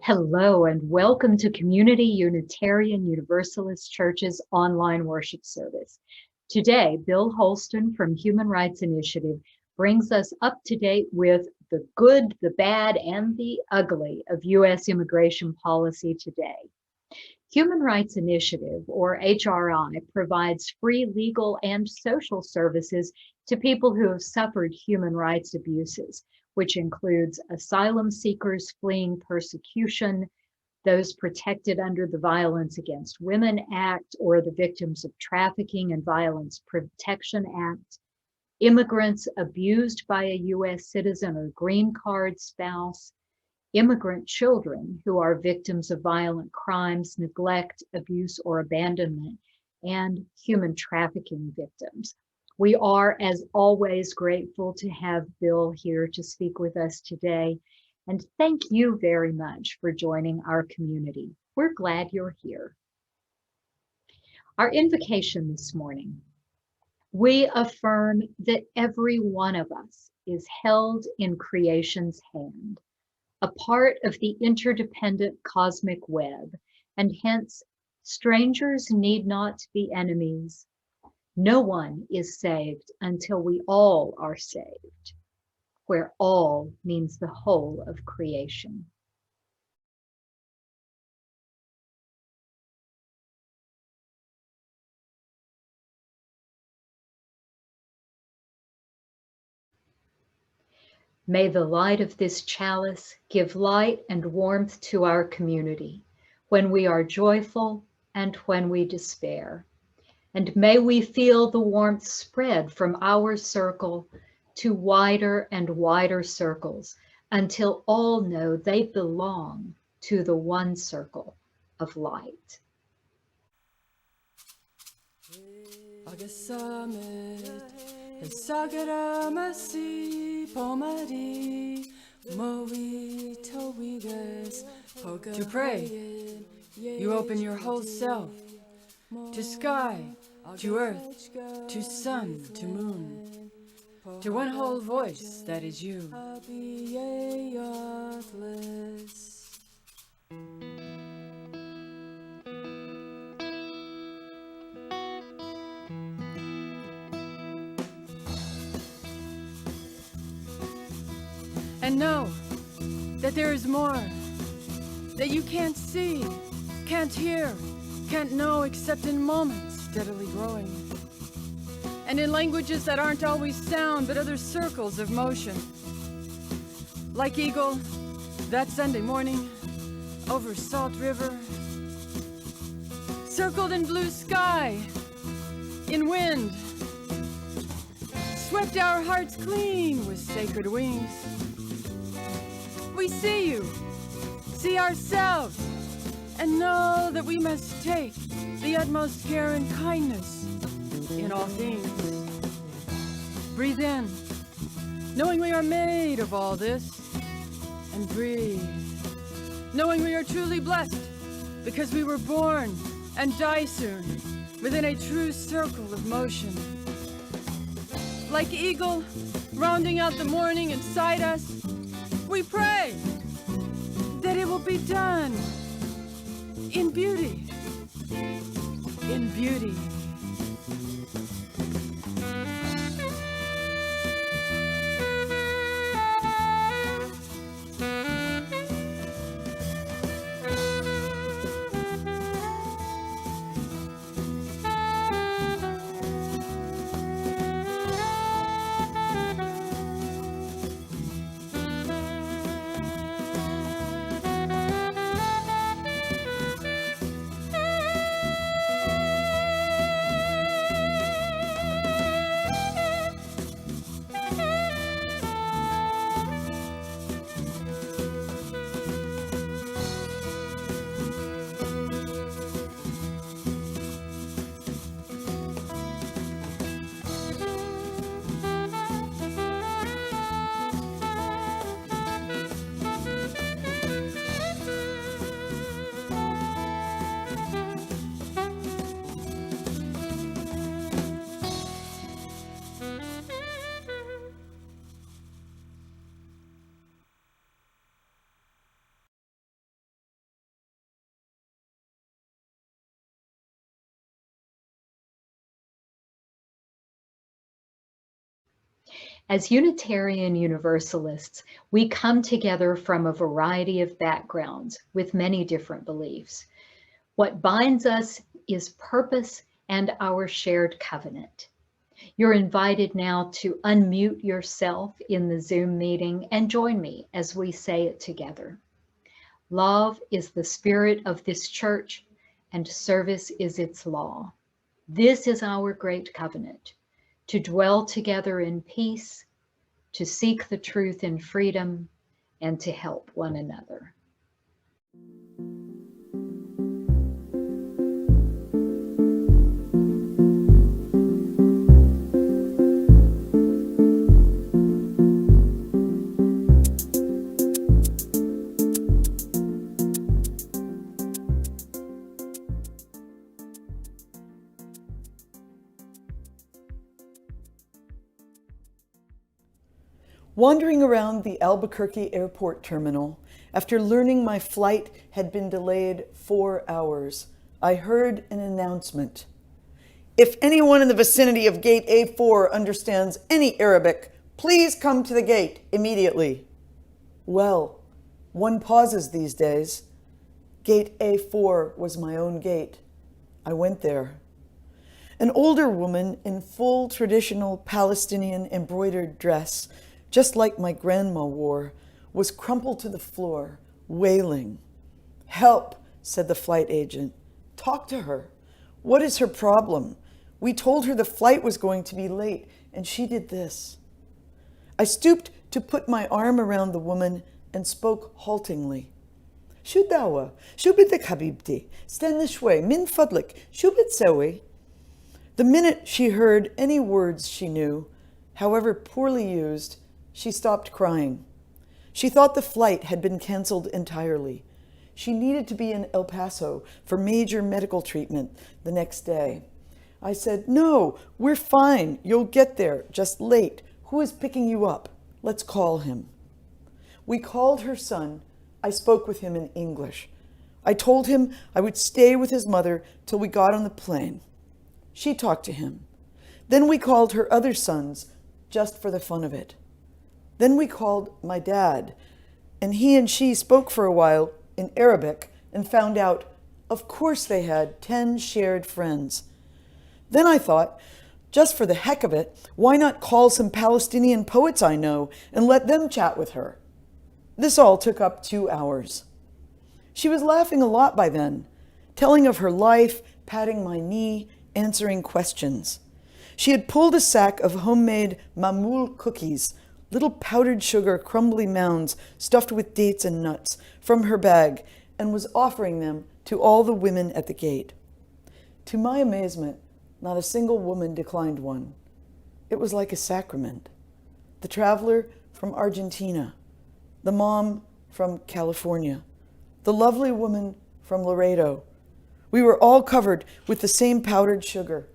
Hello and welcome to Community Unitarian Universalist Church's online worship service. Today, Bill Holston from Human Rights Initiative brings us up to date with the good, the bad, and the ugly of U.S. immigration policy today. Human Rights Initiative, or HRI, provides free legal and social services to people who have suffered human rights abuses, which includes asylum seekers fleeing persecution, those protected under the Violence Against Women Act or the Victims of Trafficking and Violence Protection Act, immigrants abused by a U.S. citizen or green card spouse, immigrant children who are victims of violent crimes, neglect, abuse, or abandonment, and human trafficking victims. We are, as always, grateful to have Bill here to speak with us today. And thank you very much for joining our community. We're glad you're here. Our invocation this morning. We affirm that every one of us is held in creation's hand, a part of the interdependent cosmic web, and hence strangers need not be enemies. No one is saved until we all are saved, where all means the whole of creation. May the light of this chalice give light and warmth to our community when we are joyful and when we despair. And may we feel the warmth spread from our circle to wider and wider circles until all know they belong to the one circle of light. To pray, you open your whole self, to sky, to earth, to sun, to moon, to one whole voice that is you. And know that there is more that you can't see, can't hear, can't know except in moments steadily growing. And in languages that aren't always sound, but other circles of motion. Like eagle, that Sunday morning, over Salt River, circled in blue sky, in wind, swept our hearts clean with sacred wings. We see you, see ourselves, and know that we must take the utmost care and kindness in all things. Breathe in, knowing we are made of all this, and breathe, knowing we are truly blessed because we were born and die soon within a true circle of motion. Like eagle, rounding out the morning inside us, we pray that it will be done in beauty, in beauty. As Unitarian Universalists, we come together from a variety of backgrounds with many different beliefs. What binds us is purpose and our shared covenant. You're invited now to unmute yourself in the Zoom meeting and join me as we say it together. Love is the spirit of this church, and service is its law. This is our great covenant, to dwell together in peace, to seek the truth in freedom, and to help one another. Wandering around the Albuquerque airport terminal, after learning my flight had been delayed 4 hours, I heard an announcement. If anyone in the vicinity of gate A4 understands any Arabic, please come to the gate immediately. Well, one pauses these days. Gate A4 was my own gate. I went there. An older woman in full traditional Palestinian embroidered dress, just like my grandma wore, was crumpled to the floor, wailing. "Help," said the flight agent. "Talk to her. What is her problem? We told her the flight was going to be late, and she did this." I stooped to put my arm around the woman and spoke haltingly. "Shu dawa, shu bidik habibti, ستنى شوي, min fadlik, shu بتسوي?" The minute she heard any words she knew, however poorly used, she stopped crying. She thought the flight had been canceled entirely. She needed to be in El Paso for major medical treatment the next day. I said, "No, we're fine. You'll get there, just late. Who is picking you up? Let's call him." We called her son. I spoke with him in English. I told him I would stay with his mother till we got on the plane. She talked to him. Then we called her other sons, just for the fun of it. Then we called my dad, and he and she spoke for a while in Arabic and found out, of course, they had 10 shared friends. Then I thought, just for the heck of it, why not call some Palestinian poets I know and let them chat with her? This all took up 2 hours. She was laughing a lot by then, telling of her life, patting my knee, answering questions. She had pulled a sack of homemade mamul cookies, little powdered sugar crumbly mounds stuffed with dates and nuts, from her bag, and was offering them to all the women at the gate. To my amazement, not a single woman declined one. It was like a sacrament. The traveler from Argentina, the mom from California, the lovely woman from Laredo. We were all covered with the same powdered sugar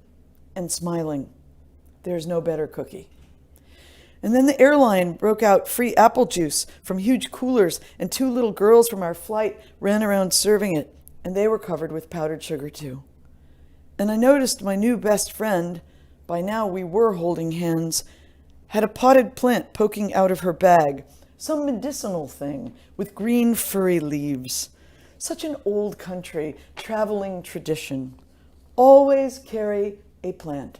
and smiling. There's no better cookie. And then the airline broke out free apple juice from huge coolers, and 2 little girls from our flight ran around serving it, and they were covered with powdered sugar too. And I noticed my new best friend, by now we were holding hands, had a potted plant poking out of her bag, some medicinal thing with green furry leaves. Such an old country, traveling tradition. Always carry a plant.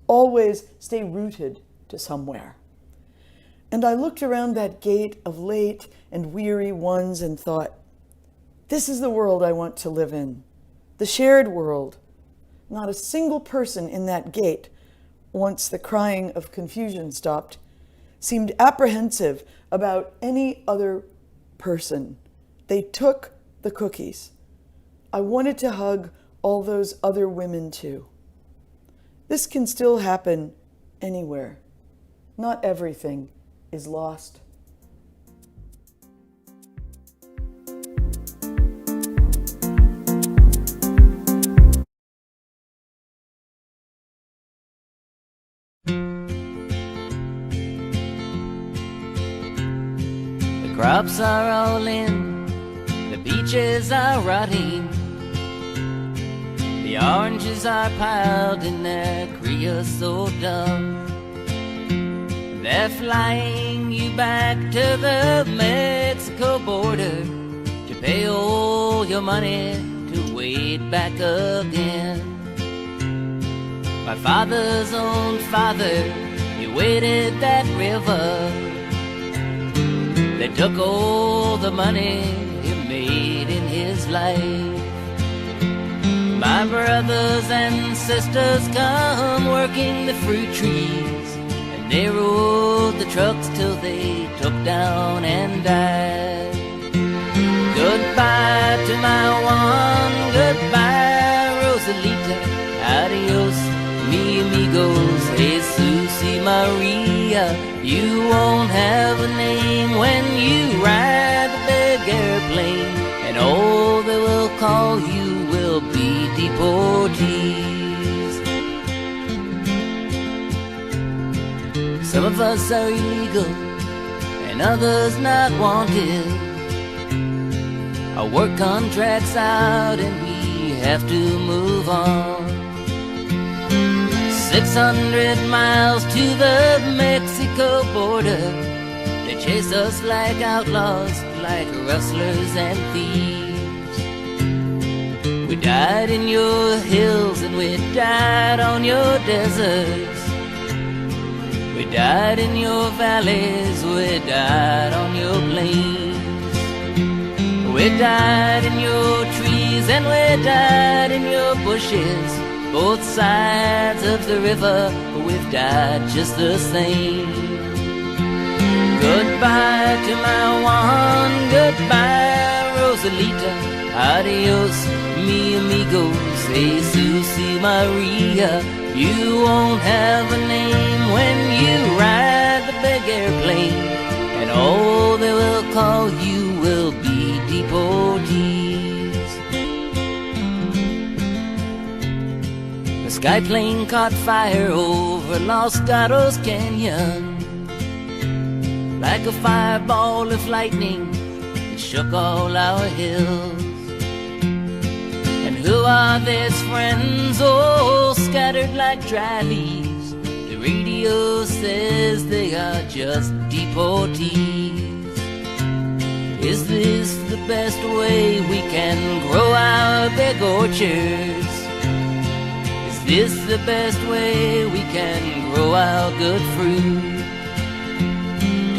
Always stay rooted to somewhere. And I looked around that gate of late and weary ones and thought, this is the world I want to live in. The shared world. Not a single person in that gate, once the crying of confusion stopped, seemed apprehensive about any other person. They took the cookies. I wanted to hug all those other women too. This can still happen anywhere. Not everything is lost. The crops are all in, the beaches are rotting, the oranges are piled in their creosote dump. They're flying you back to the Mexico border to pay all your money to wade back again. My father's own father, he waded that river. They took all the money he made in his life. My brothers and sisters come working the fruit trees, and they rode the trucks till they took down and died. Goodbye to my one, goodbye Rosalita, adios mi amigos, Jesus y Maria. You won't have a name when you ride the big airplane, and all they will call you will be deportees. Some of us are illegal and others not wanted. Our work contract's out and we have to move on. 600 miles to the Mexico border. They chase us like outlaws, like rustlers and thieves. We died in your hills and we died on your deserts. We died in your valleys, we died on your plains. We died in your trees and we died in your bushes. Both sides of the river, we've died just the same. Goodbye to my one, goodbye Rosalita, adios mi amigos, Jesus y Maria. You won't have a name when you ride the big airplane, and all they will call you will be deportees. The sky plane caught fire over Los Gatos Canyon. Like a fireball of lightning, it shook all our hills. And who are these friends, oh, scattered like dry leaves? The radio says they are just deportees. Is this the best way we can grow our big orchards? Is this the best way we can grow our good fruit?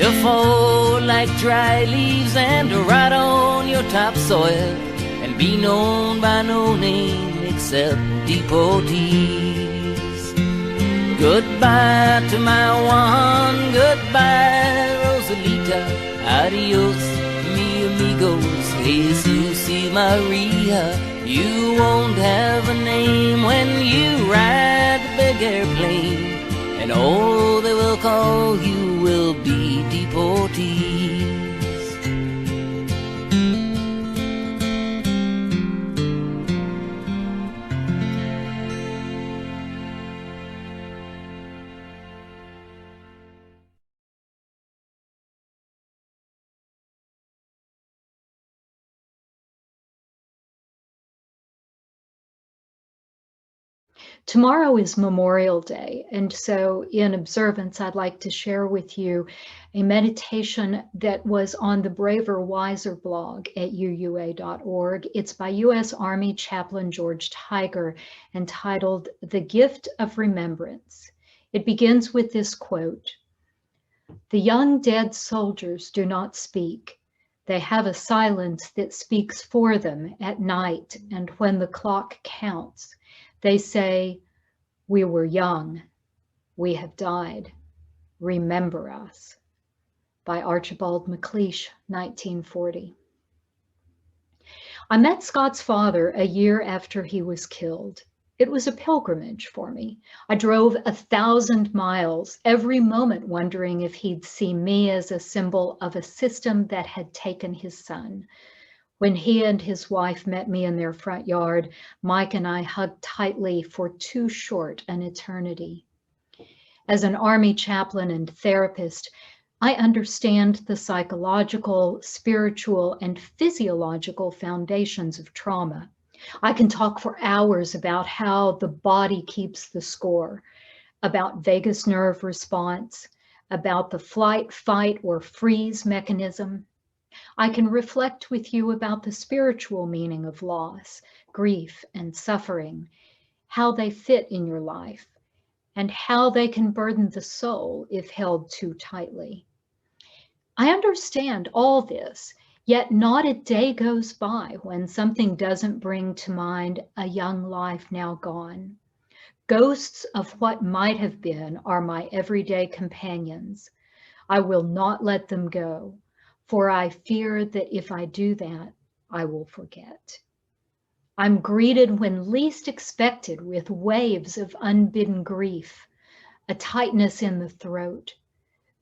To fall like dry leaves and to rot on your topsoil and be known by no name except deportees. Goodbye to my one, goodbye Rosalita, adios mi amigos, Jesus y Maria. You won't have a name when you ride the big airplane, and all they will call you will be deportees. Tomorrow is Memorial Day, and so in observance, I'd like to share with you a meditation that was on the Braver Wiser blog at uua.org. It's by U.S. Army Chaplain George Tiger, entitled The Gift of Remembrance. It begins with this quote: "The young dead soldiers do not speak. They have a silence that speaks for them at night and when the clock counts. They say, 'We were young. We have died. Remember us.'" By Archibald MacLeish, 1940. I met Scott's father a year after he was killed. It was a pilgrimage for me. I drove 1,000 miles, every moment wondering if he'd see me as a symbol of a system that had taken his son. When he and his wife met me in their front yard, Mike and I hugged tightly for too short an eternity. As an Army chaplain and therapist, I understand the psychological, spiritual, and physiological foundations of trauma. I can talk for hours about how the body keeps the score, about vagus nerve response, about the flight, fight, or freeze mechanism. I can reflect with you about the spiritual meaning of loss, grief, and suffering, how they fit in your life, and how they can burden the soul if held too tightly. I understand all this, yet not a day goes by when something doesn't bring to mind a young life now gone. Ghosts of what might have been are my everyday companions. I will not let them go, for I fear that if I do that, I will forget. I'm greeted when least expected with waves of unbidden grief, a tightness in the throat,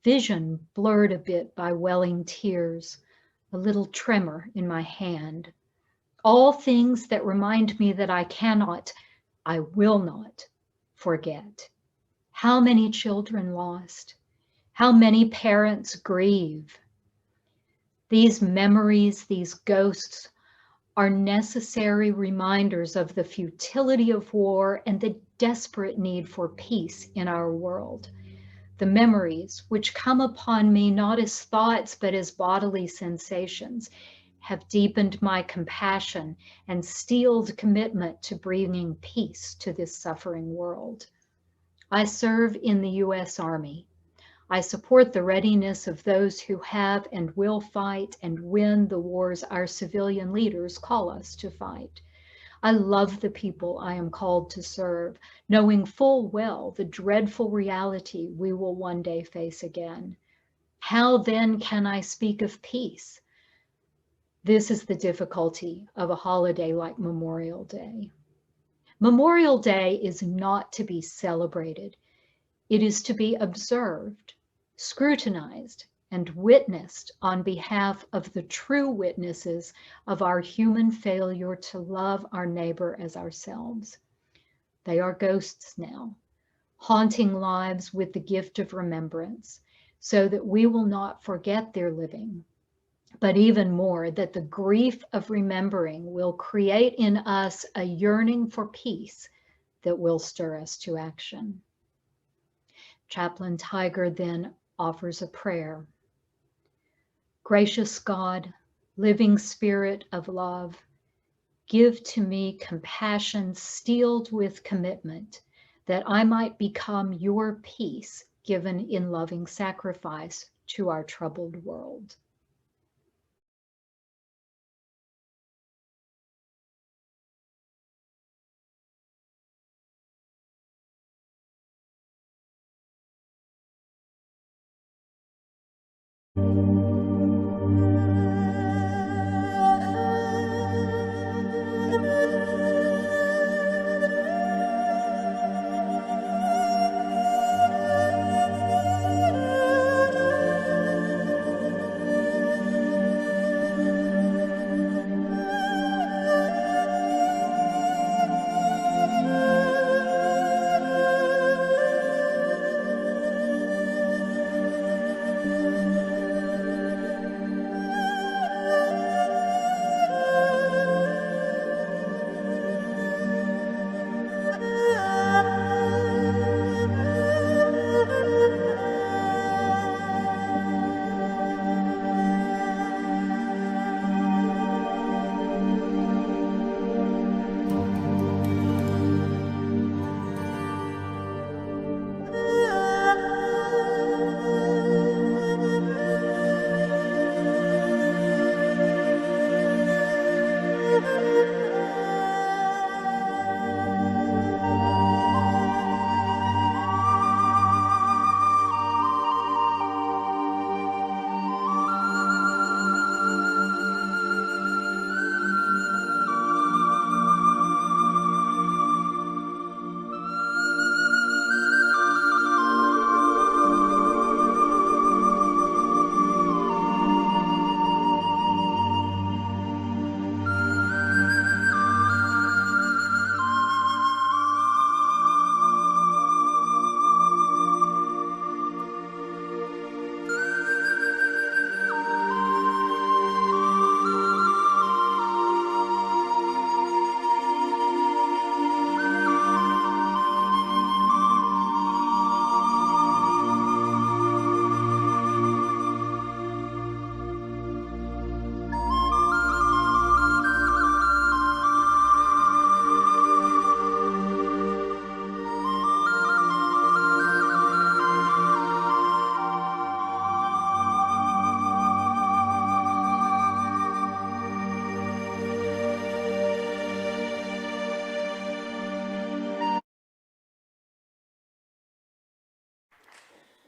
vision blurred a bit by welling tears, a little tremor in my hand. All things that remind me that I will not forget. How many children lost? How many parents grieve? These memories, these ghosts, are necessary reminders of the futility of war and the desperate need for peace in our world. The memories, which come upon me not as thoughts but as bodily sensations, have deepened my compassion and steeled commitment to bringing peace to this suffering world. I serve in the U.S. Army. I support the readiness of those who have and will fight and win the wars our civilian leaders call us to fight. I love the people I am called to serve, knowing full well the dreadful reality we will one day face again. How then can I speak of peace? This is the difficulty of a holiday like Memorial Day. Memorial Day is not to be celebrated. It is to be observed, scrutinized, and witnessed on behalf of the true witnesses of our human failure to love our neighbor as ourselves. They are ghosts now, haunting lives with the gift of remembrance, so that we will not forget their living, but even more, that the grief of remembering will create in us a yearning for peace that will stir us to action. Chaplain Tiger then offers a prayer. Gracious God, living spirit of love, give to me compassion steeled with commitment, that I might become your peace given in loving sacrifice to our troubled world.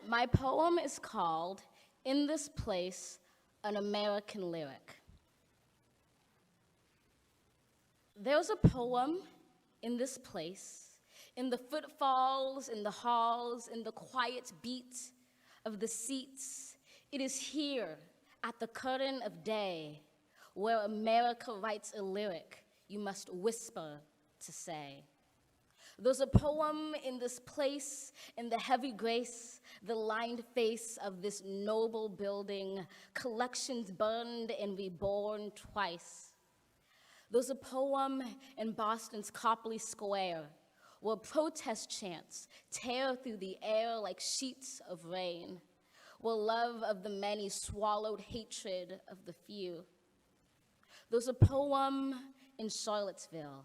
My poem is called In This Place, an American Lyric. There's a poem in this place, in the footfalls, in the halls, in the quiet beat of the seats. It is here at the curtain of day where America writes a lyric you must whisper to say. There's a poem in this place, in the heavy grace, the lined face of this noble building, collections burned and reborn twice. There's a poem in Boston's Copley Square, where protest chants tear through the air like sheets of rain, where love of the many swallowed hatred of the few. There's a poem in Charlottesville,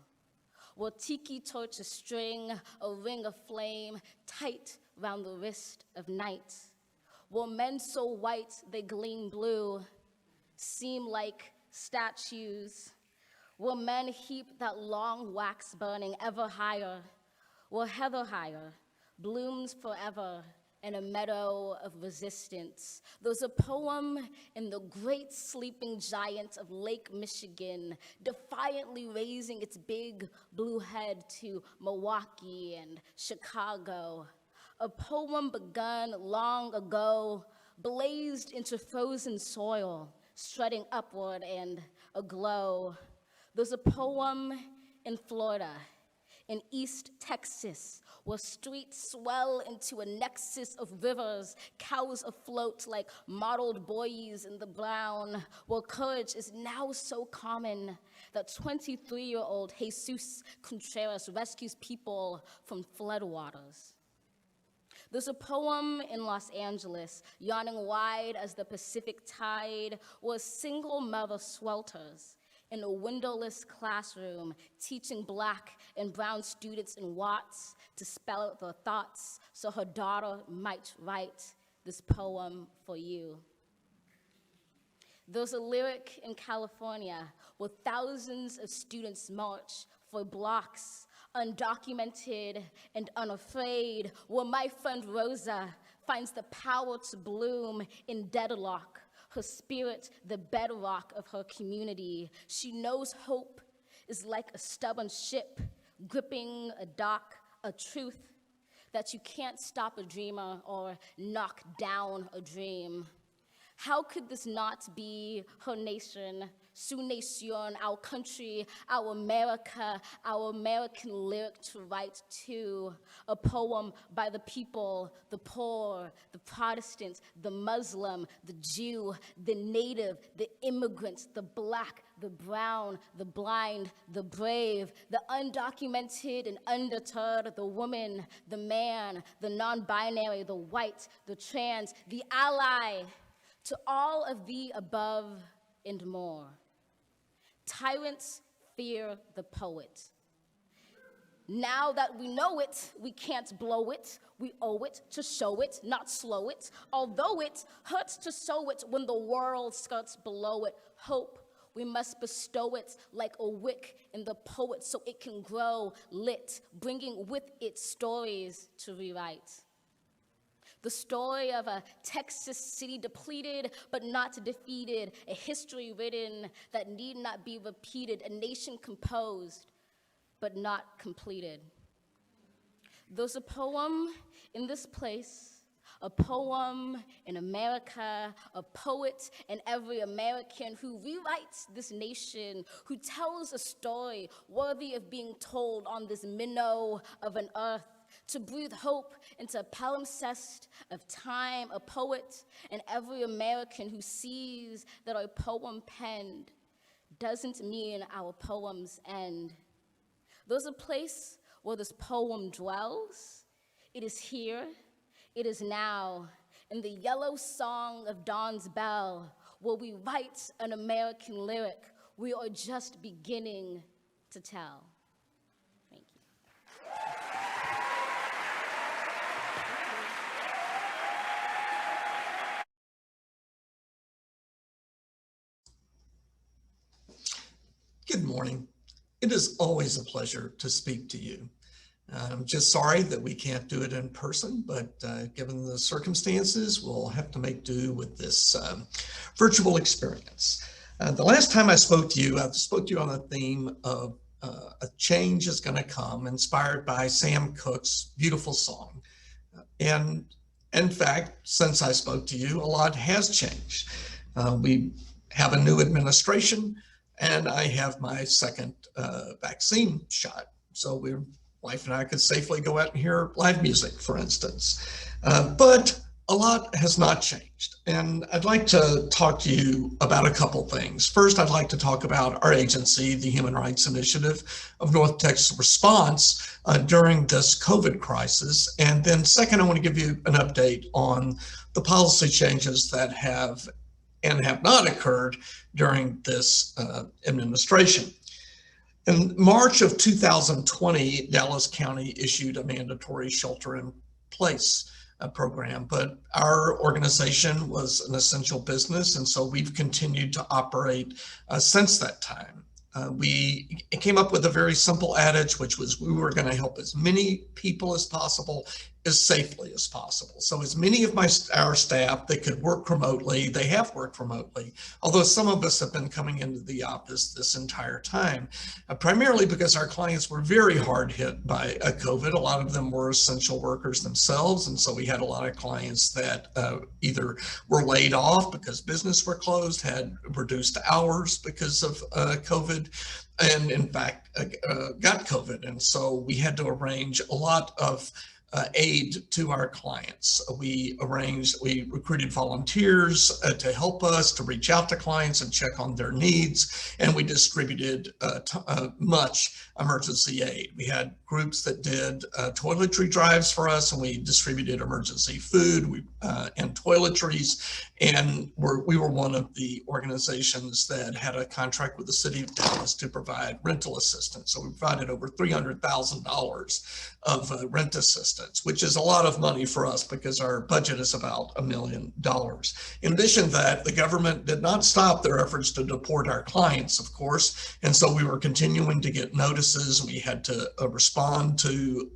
where tiki torches string a ring of flame tight round the wrist of night, where men so white they gleam blue seem like statues, where men heap that long wax burning ever higher, where heather higher blooms forever in a meadow of resistance. There's a poem in the great sleeping giant of Lake Michigan, defiantly raising its big blue head to Milwaukee and Chicago. A poem begun long ago, blazed into frozen soil, strutting upward and aglow. There's a poem in Florida, in East Texas, where streets swell into a nexus of rivers, cows afloat like mottled buoys in the brown, where courage is now so common that 23-year-old Jesus Contreras rescues people from floodwaters. There's a poem in Los Angeles, yawning wide as the Pacific tide, where a single mother swelters in a windowless classroom, teaching Black and brown students in Watts to spell out their thoughts so her daughter might write this poem for you. There's a lyric in California where thousands of students march for blocks, undocumented and unafraid, where my friend Rosa finds the power to bloom in deadlock, her spirit the bedrock of her community. She knows hope is like a stubborn ship gripping a dock, a truth that you can't stop a dreamer or knock down a dream. How could this not be her nation, su nacion, our country, our America, our American lyric to write to? A poem by the people, the poor, the Protestant, the Muslim, the Jew, the native, the immigrant, the Black, the brown, the blind, the brave, the undocumented and undeterred, the woman, the man, the non-binary, the white, the trans, the ally, to all of the above and more. Tyrants fear the poet. Now that we know it, we can't blow it. We owe it to show it, not slow it. Although it hurts to sow it when the world skirts below it. Hope, we must bestow it like a wick in the poet so it can grow lit, bringing with it stories to rewrite. The story of a Texas city depleted but not defeated, a history written that need not be repeated, a nation composed but not completed. There's a poem in this place, a poem in America, a poet in every American who rewrites this nation, who tells a story worthy of being told on this minnow of an earth, to breathe hope into a palimpsest of time, a poet and every American who sees that our poem penned doesn't mean our poems end. There's a place where this poem dwells. It is here, it is now, in the yellow song of dawn's bell, where we write an American lyric we are just beginning to tell. Thank you. Good morning. It is always a pleasure to speak to you. I'm just sorry that we can't do it in person, but given the circumstances, we'll have to make do with this virtual experience. The last time I spoke to you, I spoke to you on the theme of a change is going to come, inspired by Sam Cooke's beautiful song. And in fact, since I spoke to you, a lot has changed. We have a new administration, and I have my second vaccine shot. So wife and I could safely go out and hear live music, for instance. But a lot has not changed. And I'd like to talk to you about a couple things. First, I'd like to talk about our agency, the Human Rights Initiative of North Texas response during this COVID crisis. And then second, I want to give you an update on the policy changes that have and have not occurred during this administration. In March of 2020, Dallas County issued a mandatory shelter-in-place program, but our organization was an essential business, and so we've continued to operate since that time. We came up with a very simple adage, which was we were going to help as many people as possible, as safely as possible. So as many of our staff that could work remotely, they have worked remotely, although some of us have been coming into the office this entire time, primarily because our clients were very hard hit by COVID. A lot of them were essential workers themselves, and so we had a lot of clients that either were laid off because business were closed, had reduced hours because of COVID, and in fact got COVID. And so we had to arrange a lot of aid to our clients. We recruited volunteers to help us, to reach out to clients and check on their needs, and we distributed much emergency aid. We had groups that did toiletry drives for us, and we distributed emergency food and toiletries, and we were one of the organizations that had a contract with the city of Dallas to provide rental assistance. So we provided over $300,000 of rent assistance, which is a lot of money for us because our budget is about $1 million. In addition to that, the government did not stop their efforts to deport our clients, of course, and so we were continuing to get notices. We had to respond to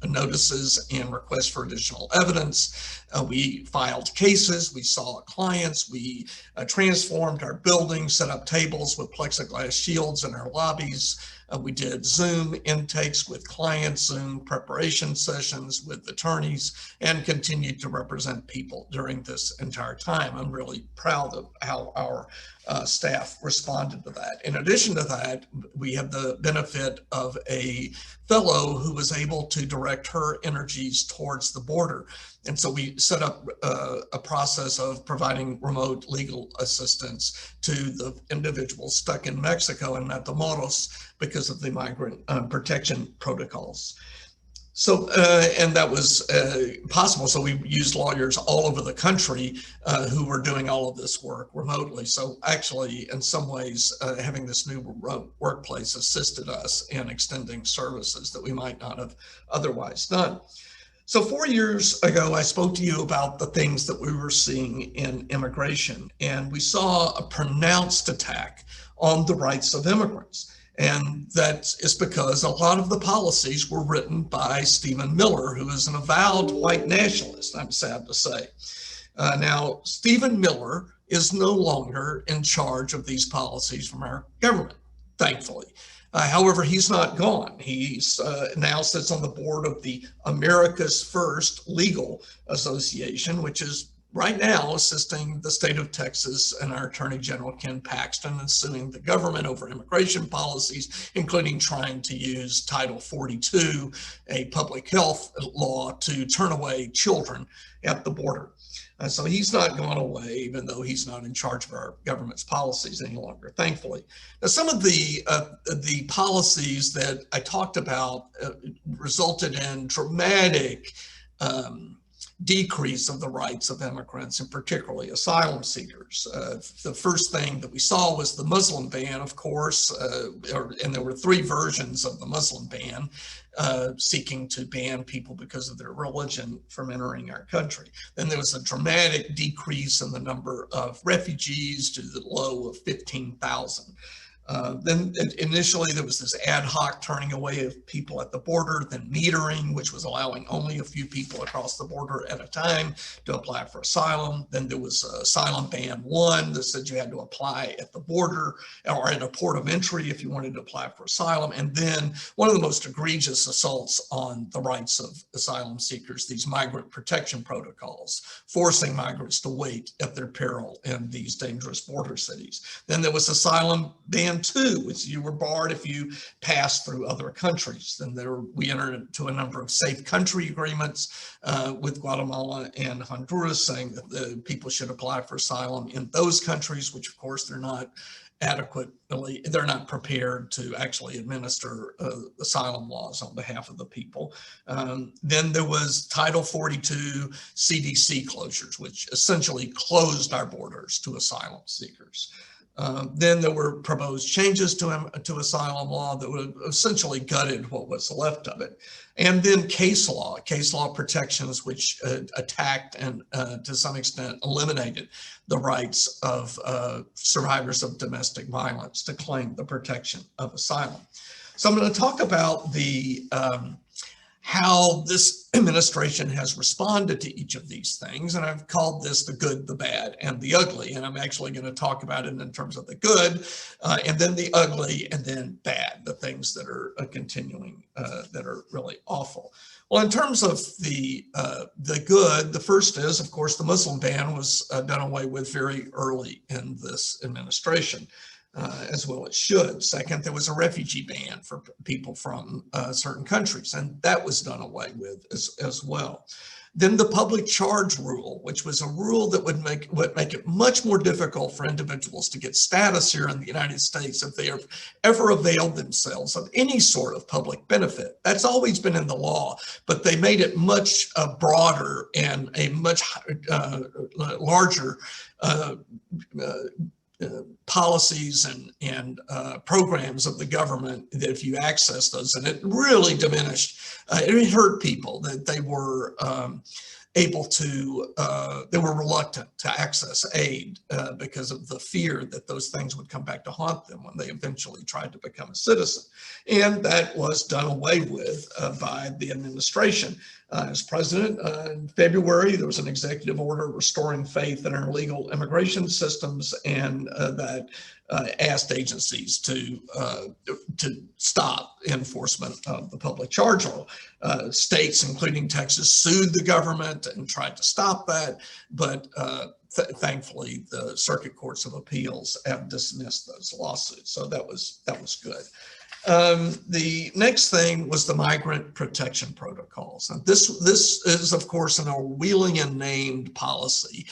notices and requests for additional evidence. We filed cases, we saw clients, we transformed our building, set up tables with plexiglass shields in our lobbies. We did Zoom intakes with clients, Zoom preparation sessions with attorneys, and continued to represent people during this entire time. I'm really proud of how our staff responded to that. In addition to that, we have the benefit of a fellow who was able to direct her energies towards the border. And so we set up a process of providing remote legal assistance to the individuals stuck in Mexico and Matamoros because of the migrant protection protocols. So, and that was possible. So we used lawyers all over the country who were doing all of this work remotely. So actually, in some ways, having this new workplace assisted us in extending services that we might not have otherwise done. So 4 years ago, I spoke to you about the things that we were seeing in immigration, and we saw a pronounced attack on the rights of immigrants. And that is because a lot of the policies were written by Stephen Miller, who is an avowed white nationalist, I'm sad to say. Now, Stephen Miller is no longer in charge of these policies from our government, thankfully. However, he's not gone. He's now sits on the board of the America's First Legal Association, which is right now assisting the state of Texas and our Attorney General, Ken Paxton, and suing the government over immigration policies, including trying to use Title 42, a public health law, to turn away children at the border. So he's not gone away, even though he's not in charge of our government's policies any longer, thankfully. Now, some of the policies that I talked about resulted in dramatic decrease of the rights of immigrants, and particularly asylum seekers. The first thing that we saw was the Muslim ban, of course, and there were 3 versions of the Muslim ban, seeking to ban people because of their religion from entering our country. Then there was a dramatic decrease in the number of refugees to the low of 15,000. Then initially there was this ad hoc turning away of people at the border, then metering, which was allowing only a few people across the border at a time to apply for asylum. Then there was Asylum Ban 1 that said you had to apply at the border or at a port of entry if you wanted to apply for asylum. And then one of the most egregious assaults on the rights of asylum seekers, these migrant protection protocols, forcing migrants to wait at their peril in these dangerous border cities. Then there was Asylum Ban 2, which you were barred if you passed through other countries. Then we entered into a number of safe country agreements with Guatemala and Honduras, saying that the people should apply for asylum in those countries, which of course they're not they're not prepared to actually administer asylum laws on behalf of the people. Then there was Title 42 CDC closures, which essentially closed our borders to asylum seekers. Then there were proposed changes to asylum law that would have essentially gutted what was left of it. And then case law protections, which attacked and to some extent eliminated the rights of survivors of domestic violence to claim the protection of asylum. So I'm going to talk about the how this administration has responded to each of these things. And I've called this the good, the bad, and the ugly. And I'm actually going to talk about it in terms of the good, and then the ugly, and then bad, the things that are continuing, that are really awful. Well, in terms of the good, the first is, of course, the Muslim ban was done away with very early in this administration. As well it should. Second, there was a refugee ban for people from certain countries, and that was done away with as well. Then the public charge rule, which was a rule that would make it much more difficult for individuals to get status here in the United States if they have ever availed themselves of any sort of public benefit. That's always been in the law, but they made it much broader and a much larger policies and programs of the government that if you access those, and it really diminished, it hurt people that they were able to, they were reluctant to access aid because of the fear that those things would come back to haunt them when they eventually tried to become a citizen. And that was done away with by the administration. As president, in February, there was an executive order restoring faith in our legal immigration systems, and that asked agencies to stop enforcement of the public charge law. States, including Texas, sued the government and tried to stop that, but thankfully, the circuit courts of appeals have dismissed those lawsuits. So that was good. The next thing was the migrant protection protocols. And this is, of course, an Orwellian named policy.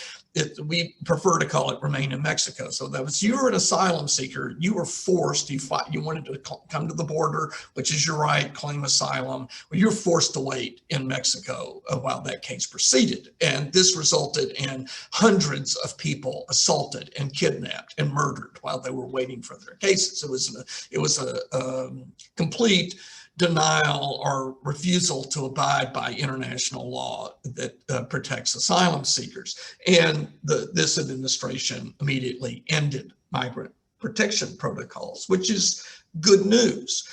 We prefer to call it Remain in Mexico. So that was, you were an asylum seeker, you were forced, you wanted to come to the border, which is your right, claim asylum, well, you're forced to wait in Mexico while that case proceeded. And this resulted in hundreds of people assaulted and kidnapped and murdered while they were waiting for their cases. It was a complete denial or refusal to abide by international law that protects asylum seekers. And this administration immediately ended migrant protection protocols, which is good news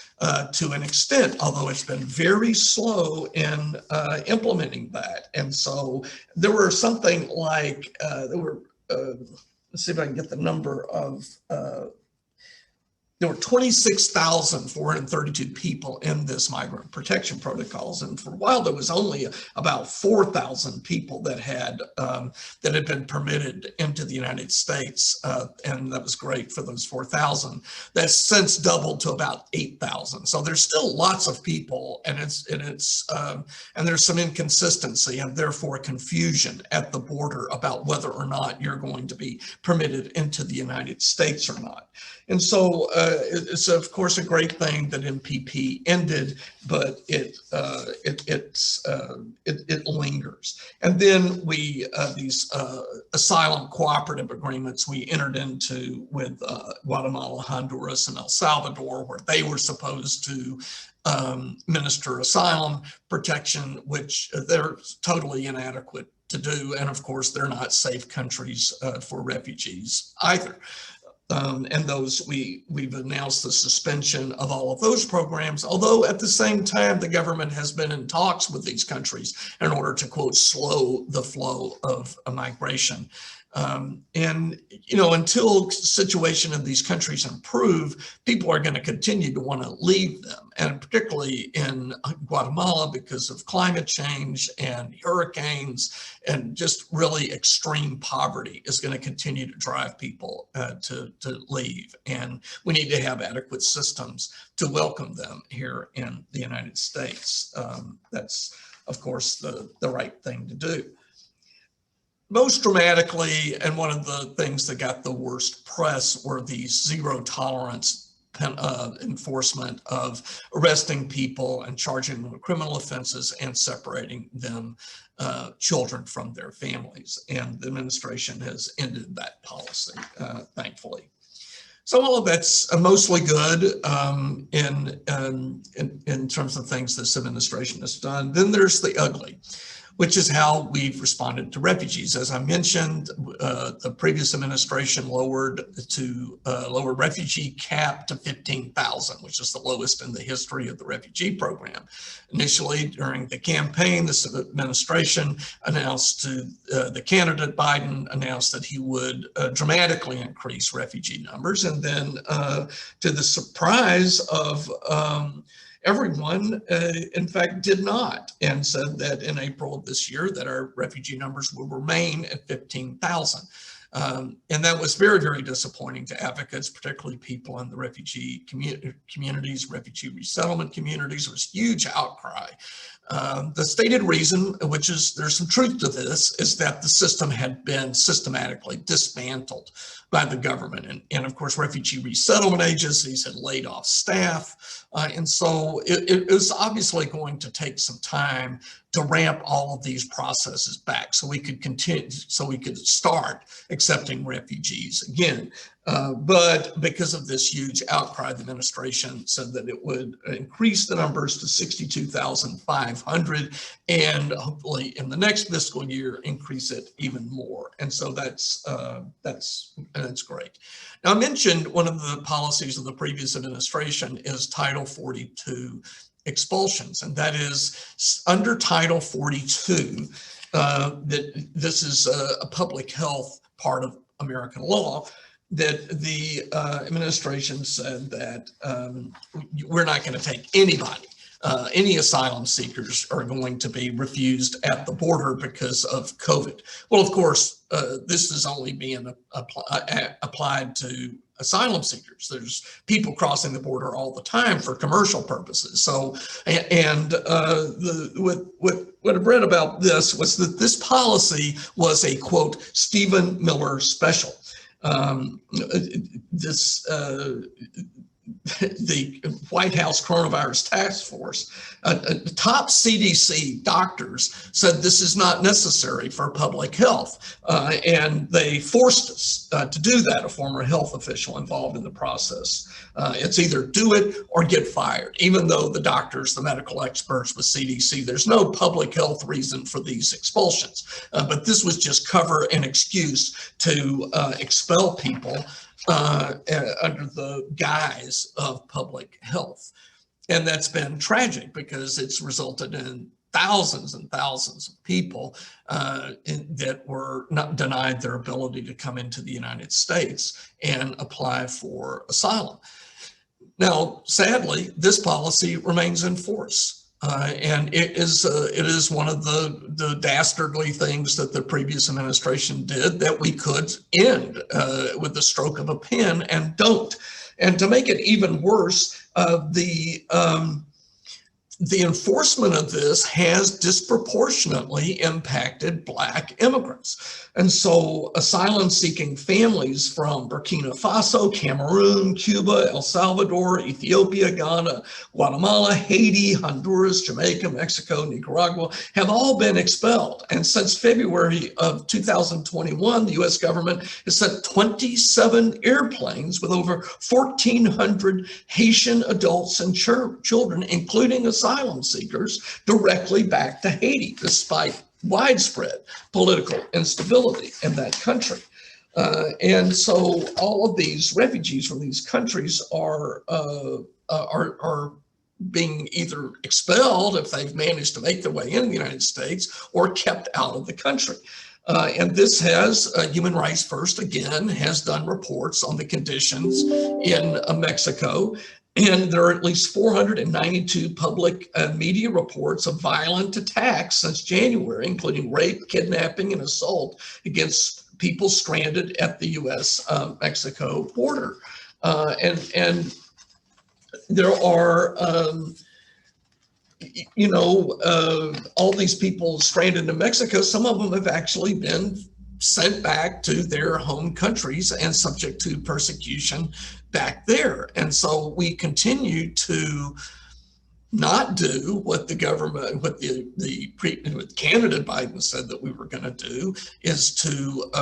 to an extent, although it's been very slow in implementing that. And so there were something like, let's see if I can get the number of, there were 26,432 people in this migrant protection protocols, and for a while there was only about 4,000 people that had been permitted into the United States, and that was great for those 4,000. That's since doubled to about 8,000. So there's still lots of people, and there's some inconsistency and therefore confusion at the border about whether or not you're going to be permitted into the United States or not. And so it's of course a great thing that MPP ended, but it lingers. And then these asylum cooperative agreements we entered into with Guatemala, Honduras, and El Salvador, where they were supposed to minister asylum protection, which they're totally inadequate to do. And of course, they're not safe countries for refugees either. And those we've announced the suspension of all of those programs, although at the same time the government has been in talks with these countries in order to, quote, slow the flow of migration. And, you know, until the situation in these countries improve, people are going to continue to want to leave them. And particularly in Guatemala, because of climate change and hurricanes and just really extreme poverty is going to continue to drive people to leave. And we need to have adequate systems to welcome them here in the United States. That's, of course, the right thing to do. Most dramatically, and one of the things that got the worst press were these zero tolerance enforcement of arresting people and charging them with criminal offenses and separating them, children from their families. And the administration has ended that policy, thankfully. So all of that's mostly good in terms of things this administration has done. Then there's the ugly, which is how we've responded to refugees. As I mentioned, the previous administration lowered refugee cap to 15,000, which is the lowest in the history of the refugee program. Initially, during the campaign, this administration announced to the candidate Biden announced that he would dramatically increase refugee numbers, and then to the surprise of everyone, in fact, did not, and said that in April of this year that our refugee numbers will remain at 15,000. And that was very, very disappointing to advocates, particularly people in the refugee communities, refugee resettlement communities. There was huge outcry. The stated reason, which is there's some truth to this, is that the system had been systematically dismantled by the government. And of course, refugee resettlement agencies had laid off staff. And so it was obviously going to take some time to ramp all of these processes back so we could continue, so we could start accepting refugees again. But because of this huge outcry, the administration said that it would increase the numbers to 62,500 and hopefully in the next fiscal year increase it even more. And so that's great. Now, I mentioned one of the policies of the previous administration is Title 42 expulsions, and that is under Title 42, that this is a public health part of American law, that the administration said that we're not going to take anybody. Any asylum seekers are going to be refused at the border because of COVID. Well, of course, this is only being applied to asylum seekers. There's people crossing the border all the time for commercial purposes. So, what I've read about this was that this policy was a, quote, Stephen Miller special. The White House Coronavirus Task Force, top CDC doctors said this is not necessary for public health. And they forced us to do that, a former health official involved in the process. It's either do it or get fired, even though the doctors, the medical experts with CDC, there's no public health reason for these expulsions. But this was just cover and excuse to expel people under the guise of public health. And that's been tragic because it's resulted in thousands and thousands of people that were not denied their ability to come into the United States and apply for asylum. Now, sadly, this policy remains in force. And it is one of the dastardly things that the previous administration did that we could end with the stroke of a pen and don't. And to make it even worse, the enforcement of this has disproportionately impacted Black immigrants. And so asylum-seeking families from Burkina Faso, Cameroon, Cuba, El Salvador, Ethiopia, Ghana, Guatemala, Haiti, Honduras, Jamaica, Mexico, Nicaragua have all been expelled. And since February of 2021, the US government has sent 27 airplanes with over 1,400 Haitian adults and children, including asylum seekers, directly back to Haiti, despite widespread political instability in that country. And so all of these refugees from these countries are being either expelled if they've managed to make their way in the United States, or kept out of the country. And this has, Human Rights First, again, has done reports on the conditions in Mexico. And there are at least 492 public media reports of violent attacks since January, including rape, kidnapping, and assault against people stranded at the U.S.-Mexico border. And there are, all these people stranded in Mexico. Some of them have actually been sent back to their home countries and subject to persecution back there. And so we continue to not do what the government, what what candidate Biden said that we were going to do, is to,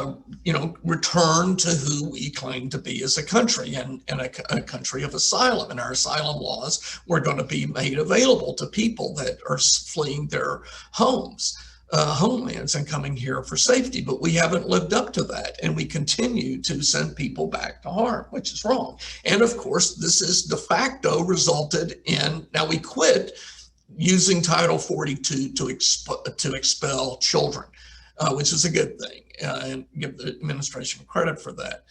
return to who we claim to be as a country, and a country of asylum. And our asylum laws were going to be made available to people that are fleeing their homelands and coming here for safety. But we haven't lived up to that, and we continue to send people back to harm, which is wrong. And of course, this is de facto resulted in, now we quit using Title 42 to expel children, which is a good thing, and give the administration credit for that.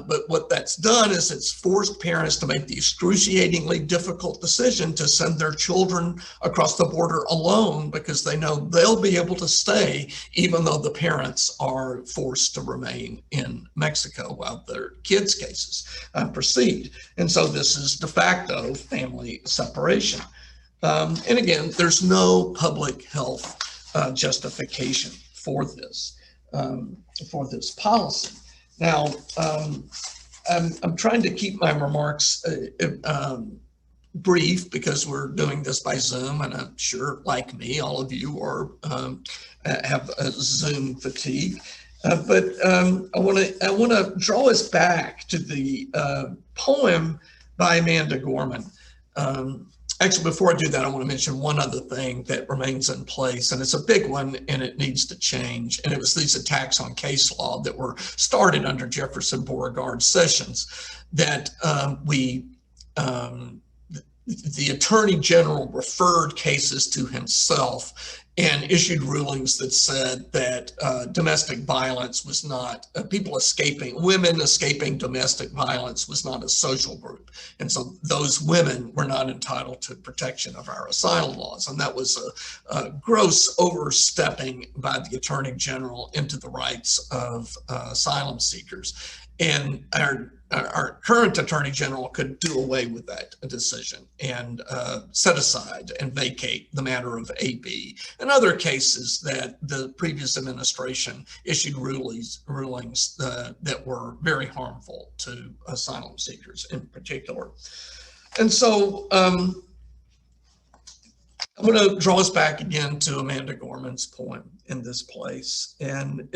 But what that's done is it's forced parents to make the excruciatingly difficult decision to send their children across the border alone, because they know they'll be able to stay even though the parents are forced to remain in Mexico while their kids' cases proceed. And so this is de facto family separation. And again, there's no public health justification for this policy. Now, I'm trying to keep my remarks brief because we're doing this by Zoom, and I'm sure, like me, all of you are have a Zoom fatigue. But I want to draw us back to the poem by Amanda Gorman. Actually, before I do that, I want to mention one other thing that remains in place, and it's a big one, and it needs to change. And it was these attacks on case law that were started under Jefferson Beauregard Sessions that the Attorney General referred cases to himself and issued rulings that said that domestic violence was not, women escaping domestic violence was not a social group. And so those women were not entitled to protection of our asylum laws. And that was a gross overstepping by the Attorney General into the rights of asylum seekers. And our current Attorney General could do away with that decision and set aside and vacate the matter of AB and other cases that the previous administration issued rulings that were very harmful to asylum seekers in particular. And so I'm going to draw us back again to Amanda Gorman's poem in this place. And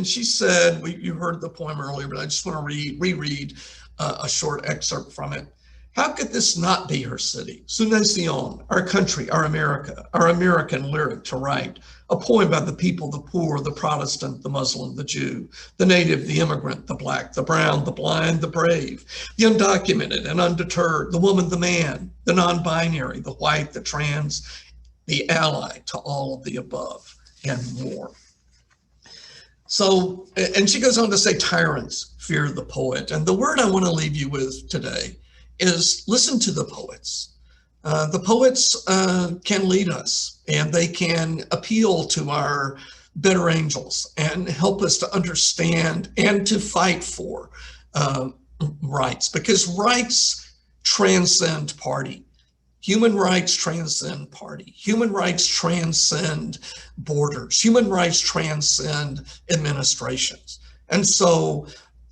she said, you heard the poem earlier, but I just want to reread a short excerpt from it. How could this not be her city? Su nación, our country, our America, our American lyric to write. A poem by the people, the poor, the Protestant, the Muslim, the Jew, the native, the immigrant, the black, the brown, the blind, the brave, the undocumented and undeterred, the woman, the man, the non-binary, the white, the trans, the ally to all of the above and more. So, and she goes on to say, tyrants fear the poet. And the word I want to leave you with today is listen to the poets. The poets can lead us, and they can appeal to our better angels and help us to understand and to fight for rights, because rights transcend party. Human rights transcend party. Human rights transcend borders. Human rights transcend administrations. And so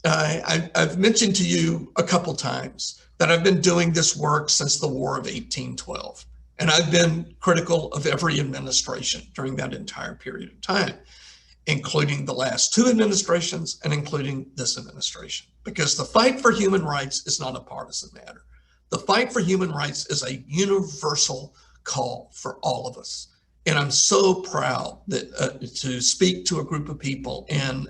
I've mentioned to you a couple times that I've been doing this work since the War of 1812. And I've been critical of every administration during that entire period of time, including the last two administrations and including this administration, because the fight for human rights is not a partisan matter. The fight for human rights is a universal call for all of us. And I'm so proud that to speak to a group of people in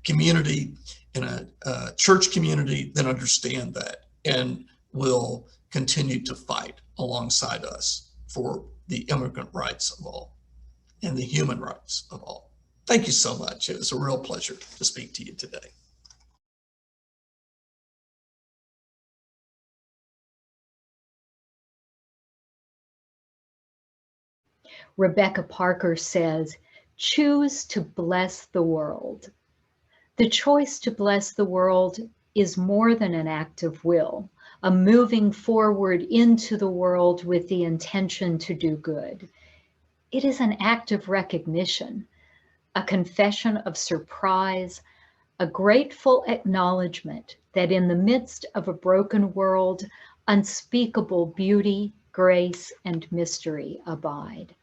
community, in a church community that understand that and will continue to fight alongside us for the immigrant rights of all and the human rights of all. Thank you so much. It was a real pleasure to speak to you today. Rebecca Parker says, choose to bless the world. The choice to bless the world is more than an act of will, a moving forward into the world with the intention to do good. It is an act of recognition, a confession of surprise, a grateful acknowledgement that in the midst of a broken world, unspeakable beauty, grace, and mystery abide.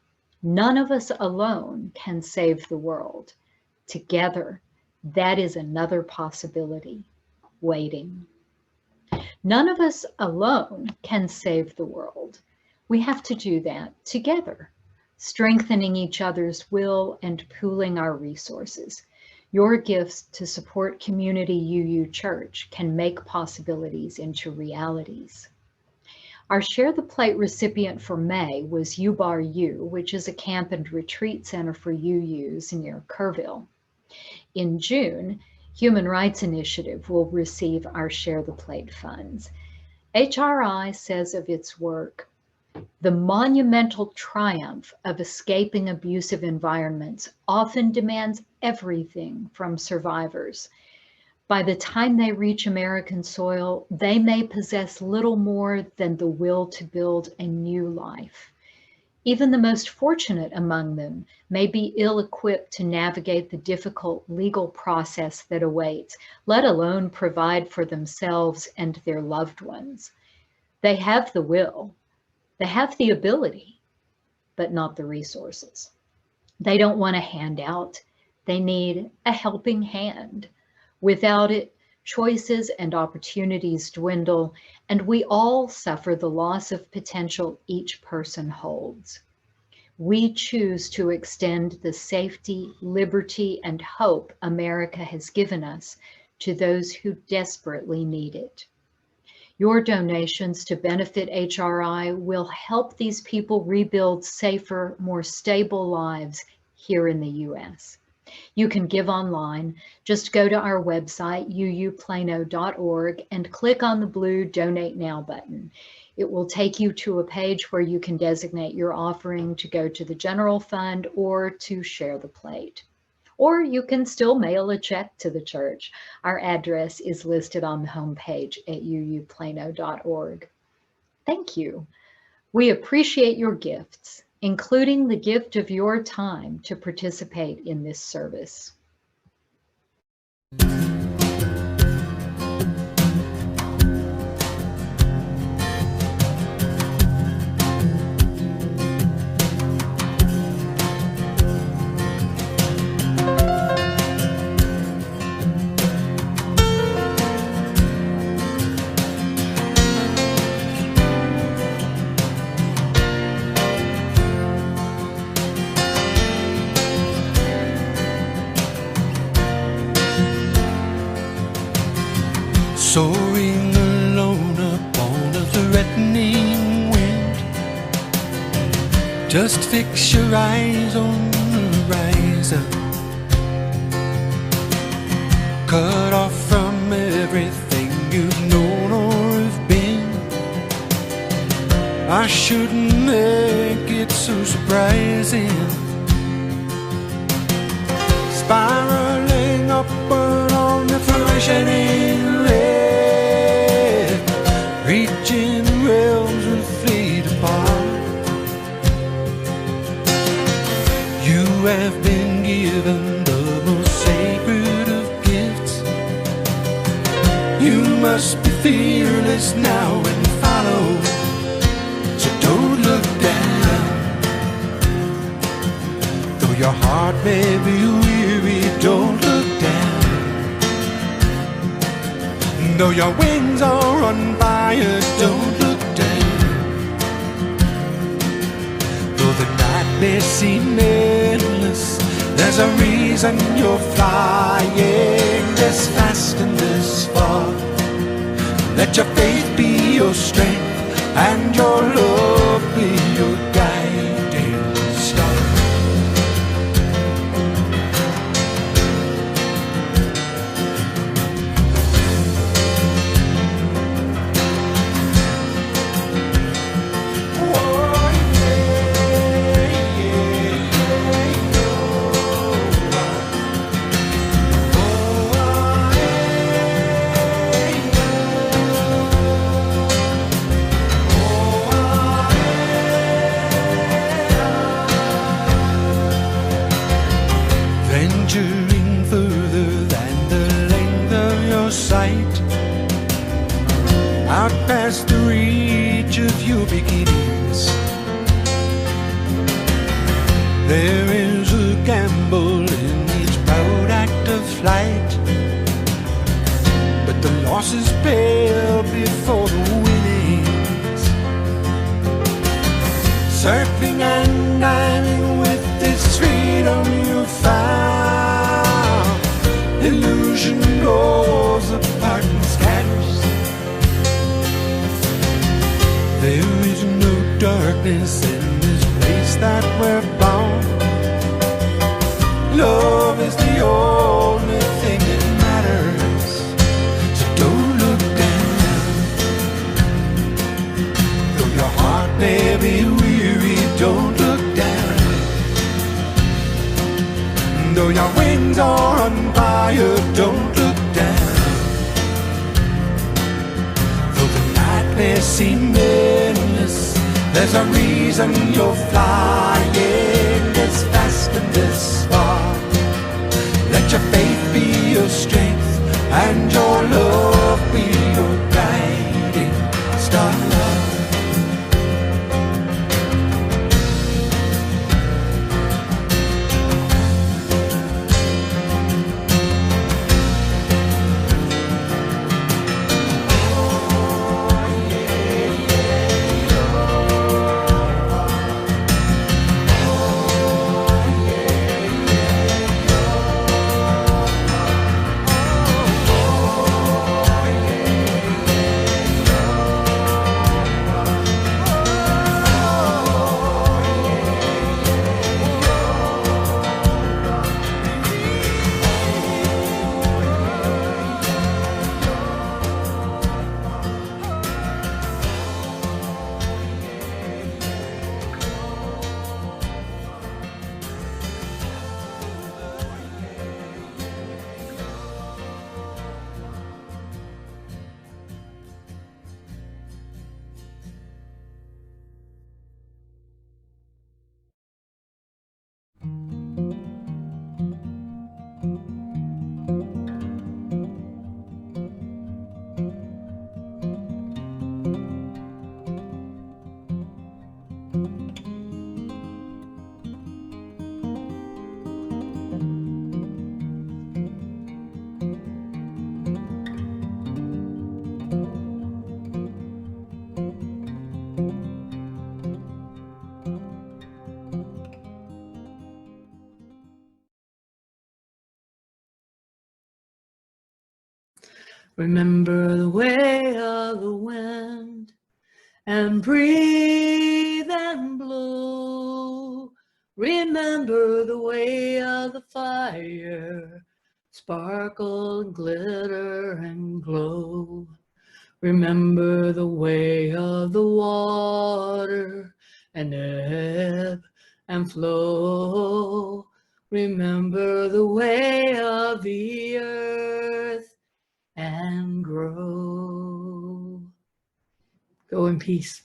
None of us alone can save the world. Together, that is another possibility, waiting. None of us alone can save the world. We have to do that together, strengthening each other's will and pooling our resources. Your gifts to support Community UU Church can make possibilities into realities. Our Share the Plate recipient for May was U-Bar U, which is a camp and retreat center for UUs near Kerrville. In June, Human Rights Initiative will receive our Share the Plate funds. HRI says of its work, the monumental triumph of escaping abusive environments often demands everything from survivors. By the time they reach American soil, they may possess little more than the will to build a new life. Even the most fortunate among them may be ill-equipped to navigate the difficult legal process that awaits, let alone provide for themselves and their loved ones. They have the will, they have the ability, but not the resources. They don't want a handout, they need a helping hand. Without it, choices and opportunities dwindle, and we all suffer the loss of potential each person holds. We choose to extend the safety, liberty, and hope America has given us to those who desperately need it. Your donations to benefit HRI will help these people rebuild safer, more stable lives here in the U.S. You can give online. Just go to our website, uuplano.org, and click on the blue Donate Now button. It will take you to a page where you can designate your offering to go to the general fund or to Share the Plate. Or you can still mail a check to the church. Our address is listed on the homepage at uuplano.org. Thank you. We appreciate your gifts, including the gift of your time to participate in this service. Soaring alone upon a threatening wind, just fix your eyes on the horizon. Cut off from everything you've known or have been. I shouldn't make it so surprising. Spiraling upward on the freshening lead, reaching realms we fleet apart. You have been given the most sacred of gifts. You must be fearless now and follow. So don't look down. Though your heart may be weary, don't look down. Though your wings are on fire, don't look down. Though the night may seem endless, there's a reason you're flying. Let your faith be your strength and your love be your guiding star. Venturing further than the length of your sight, out past the reach of your beginnings. There is a gamble in each proud act of flight, but the losses pale before the winnings. Surfing and diving with this freedom you found, illusion grows apart and scatters. There is no darkness in this place that we're bound. Love is the only thing that matters. So don't look down. Though your heart may be weary, don't look down. Though your wings are on fire, don't look down. Though the night may seem endless, there's a reason you're flying this fast and this far. Let your faith be your strength and your love be your guiding star. Remember the way of the wind and breathe and blow. Remember the way of the fire, sparkle and glitter and glow. Remember the way of the water and ebb and flow. Remember the way of the earth and grow. Go in peace.